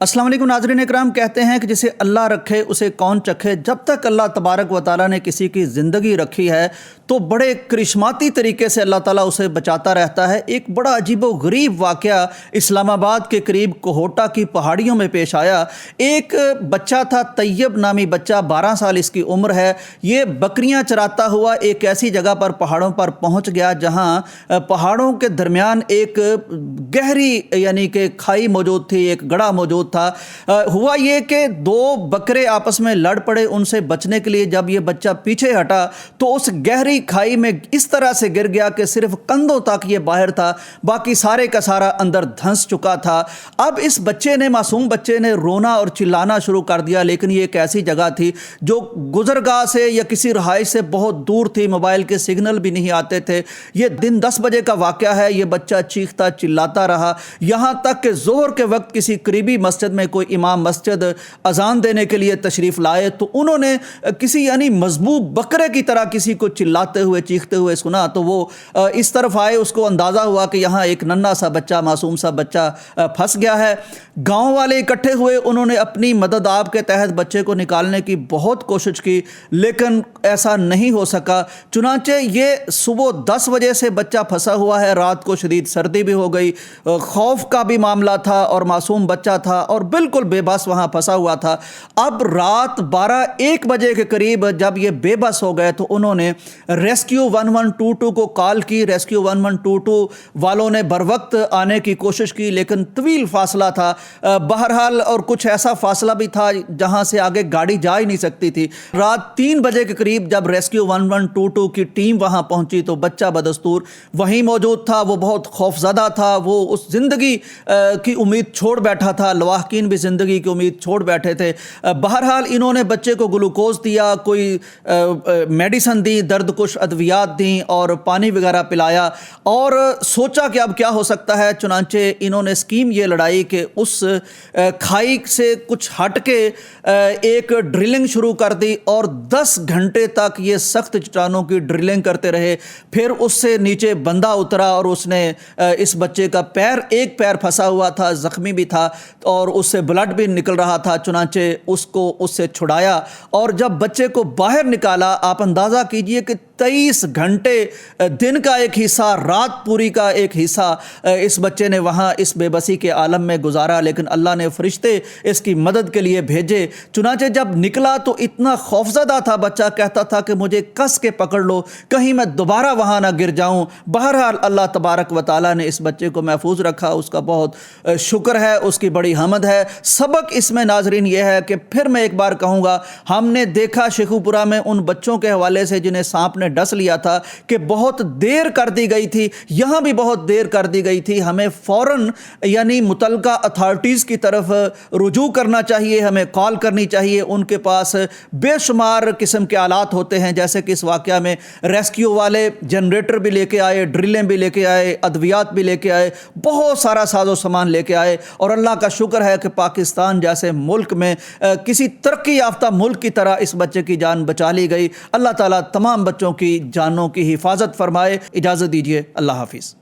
अस्सलाम वालेकुम नाज़रीन इकराम। कहते हैं कि जिसे अल्लाह रखे उसे कौन चखे। जब तक अल्लाह तबारक व तआला ने किसी की ज़िंदगी रखी है तो बड़े करिश्माती तरीके से अल्लाह ताला उसे बचाता रहता है। एक बड़ा अजीबो गरीब वाक़या इस्लामाबाद के करीब कोहोटा की पहाड़ियों में पेश आया। एक बच्चा था, तैयब नामी बच्चा, 12 साल इसकी उम्र है। ये बकरियां चराता हुआ एक ऐसी जगह पर पहाड़ों पर पहुंच गया जहां पहाड़ों के दरमियान एक गहरी यानी कि खाई मौजूद थी, एक गड़ा मौजूद था। हुआ ये कि दो बकरे आपस में लड़ पड़े। उनसे बचने के लिए जब ये बच्चा पीछे हटा तो उस गहरी खाई में इस तरह से गिर गया कि सिर्फ कंधों तक ये बाहर था, बाकी सारे का सारा अंदर धंस चुका था। अब इस बच्चे ने, मासूम बच्चे ने रोना और चिल्लाना शुरू कर दिया। लेकिन ये एक ऐसी जगह थी जो गुजरगाह से या किसी रहाइश से बहुत दूर थी, मोबाइल के सिग्नल भी नहीं आते थे। ये दिन 10 बजे का वाक़या है। ये बच्चा चीखता चिल्लाता रहा, यहाँ तक कि ज़ोहर के वक्त किसी करीबी मस्जिद में कोई इमाम मस्जिद अजान देने के लिए तशरीफ़ लाए तो उन्होंने किसी यानी मजबूब बकरे की तरह किसी को चिल्लाते हुए चीखते हुए सुना। तो वो इस तरफ आए, उसको अंदाज़ा हुआ कि यहाँ एक नन्हा सा बच्चा, मासूम सा बच्चा फंस गया है। गांव वाले इकट्ठे हुए, उन्होंने अपनी मदद आप के तहत बच्चे को निकालने की बहुत कोशिश की लेकिन ऐसा नहीं हो सका। चुनांचे ये सुबह 10 बजे से बच्चा फंसा हुआ है। रात को शदीद सर्दी भी हो गई, खौफ का भी मामला था और मासूम बच्चा था और बिल्कुल बेबस वहाँ फंसा हुआ था। अब रात 12-1 बजे के करीब जब ये बेबस हो गए तो उन्होंने रेस्क्यू 1122 को कॉल की। रेस्क्यू 1122 वालों ने बर वक्त आने की कोशिश की लेकिन तवील फासला था बहरहाल, और कुछ ऐसा फासला भी था जहां से आगे गाड़ी जा ही नहीं सकती थी। रात 3 बजे के करीब जब रेस्क्यू 1122 की टीम वहां पहुंची तो बच्चा बदस्तूर वहीं मौजूद था। वो बहुत खौफजदा था, वो उस ज़िंदगी की उम्मीद छोड़ बैठा था। लवाहकीन भी ज़िंदगी की उम्मीद छोड़ बैठे थे। बहरहाल इन्होंने बच्चे को ग्लूकोज दिया, कोई मेडिसन दी, दर्दकुश अद्वियात दी और पानी वगैरह पिलाया और सोचा कि अब क्या हो सकता है। चुनांचे इन्होंने स्कीम ये लड़ाई कि उस खाई से कुछ हट के एक ड्रिलिंग शुरू कर दी और 10 घंटे तक ये सख्त चट्टानों की ड्रिलिंग करते रहे। फिर उससे नीचे बंदा उतरा और उसने इस बच्चे का एक पैर फंसा हुआ था, ज़ख्मी भी था और उससे ब्लड भी निकल रहा था। चुनांचे उसको उससे छुड़ाया और जब बच्चे को बाहर निकाला, आप अंदाज़ा कीजिए कि 23 घंटे, दिन का एक हिस्सा, रात पूरी का एक हिस्सा इस बच्चे ने वहाँ इस बेबसी के आलम में गुजारा। लेकिन अल्लाह ने फरिश्ते इसकी मदद के लिए भेजे। चुनांचे जब निकला तो इतना खौफजदा था बच्चा, कहता था कि मुझे कस के पकड़ लो, कहीं मैं दोबारा वहाँ ना गिर जाऊँ। बहरहाल अल्लाह तबारक व तआला ने इस बच्चे को महफूज रखा, उसका बहुत शुक्र है, उसकी बड़ी हमद है। सबक इसमें नाजरीन यह है कि फिर मैं एक बार कहूँगा, हमने देखा शेखुपुरा में उन बच्चों के हवाले से जिन्हें सांप ने डस लिया था कि बहुत देर कर दी गई थी, यहाँ भी बहुत देर कर दी गई थी। हमें फ़ौरन यानी मुतलका अथॉरिटीज़ की तरफ रुजू करना चाहिए, हमें कॉल करनी चाहिए। उनके पास बेशुमार किस्म के आलात होते हैं, जैसे कि इस वाक़या में रेस्क्यू वाले जनरेटर भी लेके आए, ड्रिलें भी लेके आए, अद्वियात भी लेके आए, बहुत सारा साजो सामान लेके आए। और अल्लाह का शुक्र है कि पाकिस्तान जैसे मुल्क में किसी तरक्की याफ्ता मुल्क की तरह इस बच्चे की जान बचा ली गई। अल्लाह ताला तमाम बच्चों की जानों की हिफाजत फरमाए। इजाज़त दीजिए, अल्लाह हाफिज़।